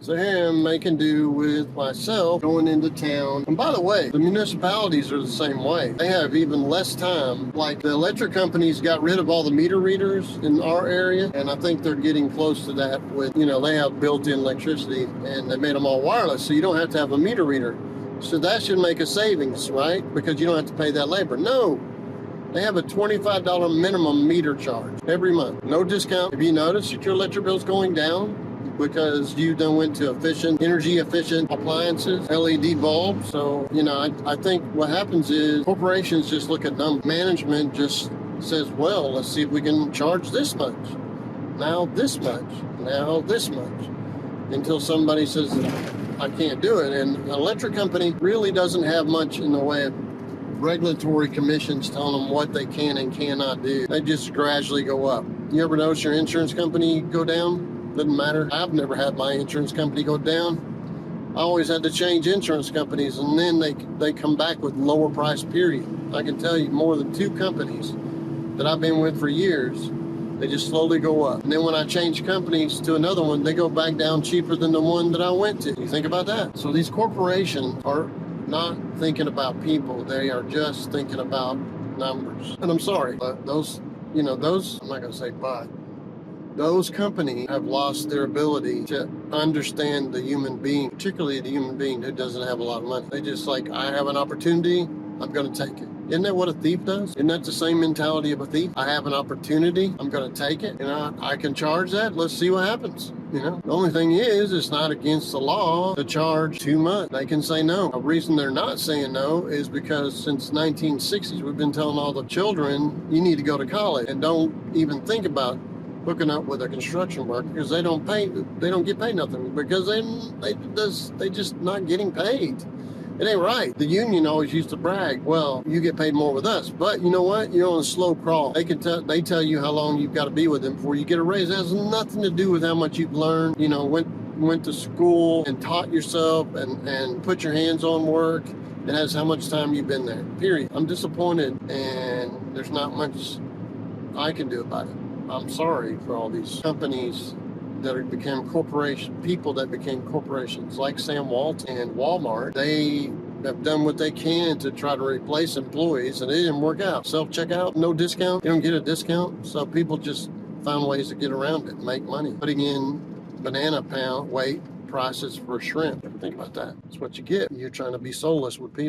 So here I'm making do with myself going into town. And by the way, the municipalities are the same way. They have even less time. Like the electric companies got rid of all the meter readers in our area, and I think they're getting close to that with, they have built-in electricity and they made them all wireless, so you don't have to have a meter reader. So that should make a savings, right? Because you don't have to pay that labor. No. They have a $25 minimum meter charge every month. No discount. Have you noticed that your electric bill's going down because you done went to energy efficient appliances, LED bulbs? So, I think what happens is corporations just look at numbers. Management just says, well, let's see if we can charge this much. Now this much. Now this much. Until somebody says, I can't do it. And an electric company really doesn't have much in the way of regulatory commissions telling them what they can and cannot do. They just gradually go up. You ever notice your insurance company go down? Doesn't matter. I've never had my insurance company go down. I always had to change insurance companies, and then they come back with lower price, period. I can tell you more than 2 companies that I've been with for years, they just slowly go up. And then when I change companies to another one, they go back down cheaper than the one that I went to. You think about that? So these corporations are not thinking about people. They are just thinking about numbers. And I'm sorry, but those, I'm not going to say but, those companies have lost their ability to understand the human being, particularly the human being who doesn't have a lot of money. They just like, I have an opportunity, I'm going to take it. Isn't that what a thief does? Isn't that the same mentality of a thief? I have an opportunity, I'm going to take it, and I can charge that. Let's see what happens. The only thing is, it's not against the law to charge too much. They can say no. The reason they're not saying no is because since 1960s, we've been telling all the children, you need to go to college and don't even think about hooking up with a construction worker because they don't get paid nothing because they just not getting paid. It ain't right. The union always used to brag, well, you get paid more with us. But you know what? You're on a slow crawl. They tell you how long you've got to be with them before you get a raise. It has nothing to do with how much you've learned, went to school and taught yourself and put your hands on work. It has how much time you've been there, period. I'm disappointed, and there's not much I can do about it. I'm sorry for all these companies that became people that became corporations like Sam Walton and Walmart. They have done what they can to try to replace employees, and it didn't work out. Self-checkout, no discount. You don't get a discount, so people just found ways to get around it, make money. Putting in banana pound weight prices for shrimp. Think about that. That's what you get. You're trying to be soulless with people.